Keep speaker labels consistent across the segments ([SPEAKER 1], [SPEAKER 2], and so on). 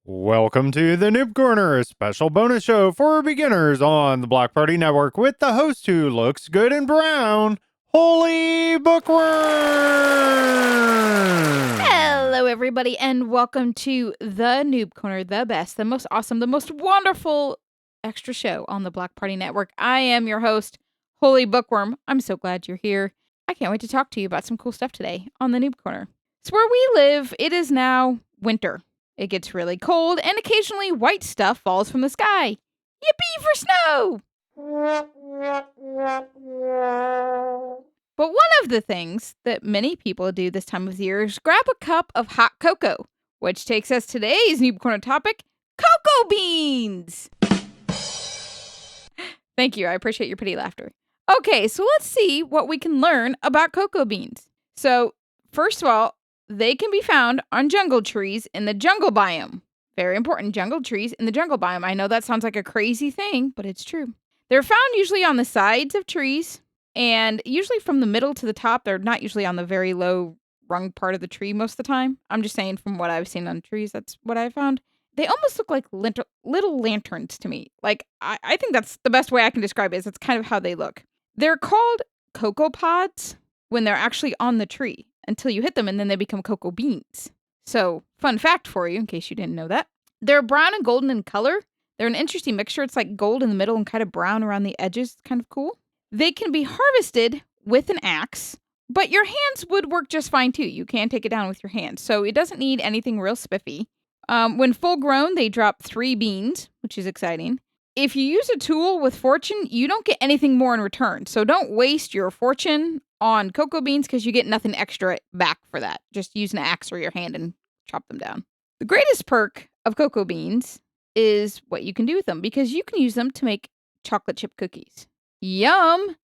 [SPEAKER 1] Welcome to the Noob Corner, a special bonus show for beginners on the Block Party Network with the host who looks good in brown, HolyBookworm!
[SPEAKER 2] Hello, everybody, and welcome to the Noob Corner, the best, the most awesome, the most wonderful extra show on the Block Party Network. I am your host, HolyBookworm. I'm so glad you're here. I can't wait to talk to you about some cool stuff today on the Noob Corner. So where we live, it is now winter. It gets really cold, and occasionally white stuff falls from the sky. Yippee for snow! But one of the things that many people do this time of the year is grab a cup of hot cocoa, which takes us to today's Noob Corner topic, cocoa beans! Thank you, I appreciate your pretty laughter. Okay, so let's see what we can learn about cocoa beans. So, first of all, they can be found on jungle trees in the jungle biome. Very important, jungle trees in the jungle biome. I know that sounds like a crazy thing, but it's true. They're found usually on the sides of trees, and usually from the middle to the top. They're not usually on the very low rung part of the tree most of the time. I'm just saying from what I've seen on trees, that's what I found. They almost look like little lanterns to me. Like, I think that's the best way I can describe it, is that's kind of how they look. They're called cocoa pods when they're actually on the tree until you hit them, and then they become cocoa beans. So, fun fact for you, in case you didn't know that. They're brown and golden in color. They're an interesting mixture. It's like gold in the middle and kind of brown around the edges. It's kind of cool. They can be harvested with an axe, but your hands would work just fine too. You can take it down with your hands, so it doesn't need anything real spiffy. When full grown, they drop 3 beans, which is exciting. If you use a tool with fortune, you don't get anything more in return. So don't waste your fortune on cocoa beans because you get nothing extra back for that. Just use an axe or your hand and chop them down. The greatest perk of cocoa beans is what you can do with them, because you can use them to make chocolate chip cookies. Yum!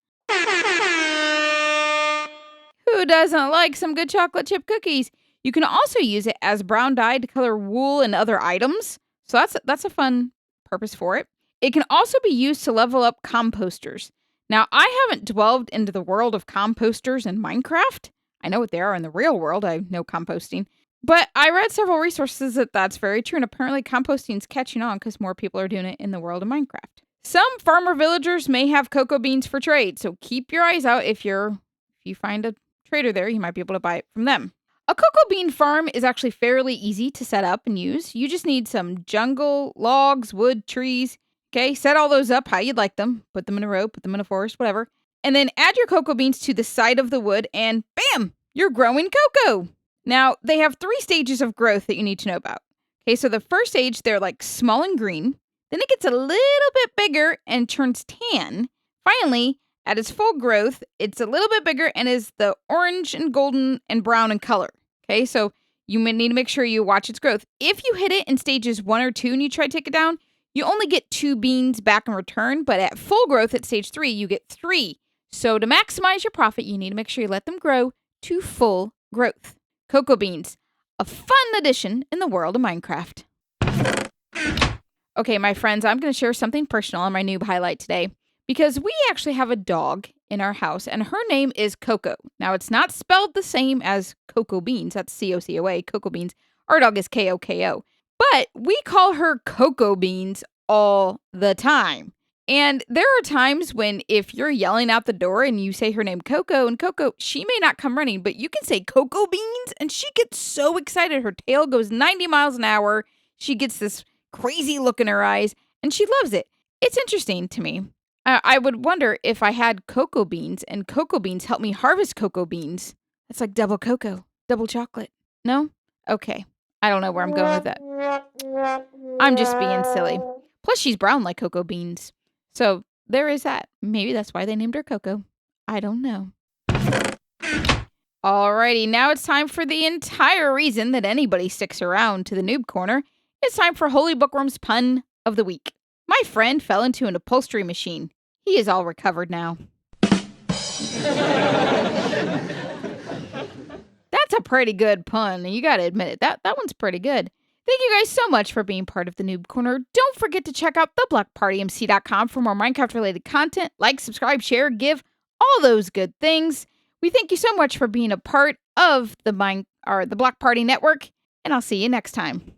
[SPEAKER 2] Who doesn't like some good chocolate chip cookies? You can also use it as brown dye to color wool and other items. So that's a fun purpose for it. It can also be used to level up composters. Now, I haven't delved into the world of composters in Minecraft. I know what they are in the real world. I know composting. But I read several resources that that's very true, and apparently composting's catching on because more people are doing it in the world of Minecraft. Some farmer villagers may have cocoa beans for trade, so keep your eyes out. If you find a trader there, you might be able to buy it from them. A cocoa bean farm is actually fairly easy to set up and use. You just need some jungle, logs, wood, trees. Okay, set all those up how you'd like them. Put them in a row, put them in a forest, whatever. And then add your cocoa beans to the side of the wood and bam, you're growing cocoa. Now, they have 3 stages of growth that you need to know about. Okay, so the first stage, they're like small and green. Then it gets a little bit bigger and turns tan. Finally, at its full growth, it's a little bit bigger and is the orange and golden and brown in color. Okay, so you may need to make sure you watch its growth. If you hit it in stages 1 or 2 and you try to take it down, you only get 2 beans back in return, but at full growth at stage 3, you get 3. So to maximize your profit, you need to make sure you let them grow to full growth. Cocoa beans, a fun addition in the world of Minecraft. Okay, my friends, I'm going to share something personal on my noob highlight today, because we actually have a dog in our house, and her name is Coco. Now, it's not spelled the same as cocoa beans. That's C-O-C-O-A, cocoa beans. Our dog is K-O-K-O. But we call her Cocoa Beans all the time. And there are times when if you're yelling out the door and you say her name Coco and Coco, she may not come running, but you can say Cocoa Beans and she gets so excited. Her tail goes 90 miles an hour. She gets this crazy look in her eyes and she loves it. It's interesting to me. I would wonder if I had cocoa beans and cocoa beans help me harvest cocoa beans. That's like double cocoa, double chocolate. No? Okay. I don't know where I'm going with that. I'm just being silly. Plus, she's brown like cocoa beans. So there is that. Maybe that's why they named her Coco. I don't know. Alrighty, now it's time for the entire reason that anybody sticks around to the Noob Corner. It's time for HolyBookworm's pun of the week. My friend fell into an upholstery machine. He is all recovered now. That's a pretty good pun. You got to admit it. That one's pretty good. Thank you guys so much for being part of the Noob Corner. Don't forget to check out theblockpartymc.com for more Minecraft-related content. Like, subscribe, share, give, all those good things. We thank you so much for being a part of the Block Party Network, and I'll see you next time.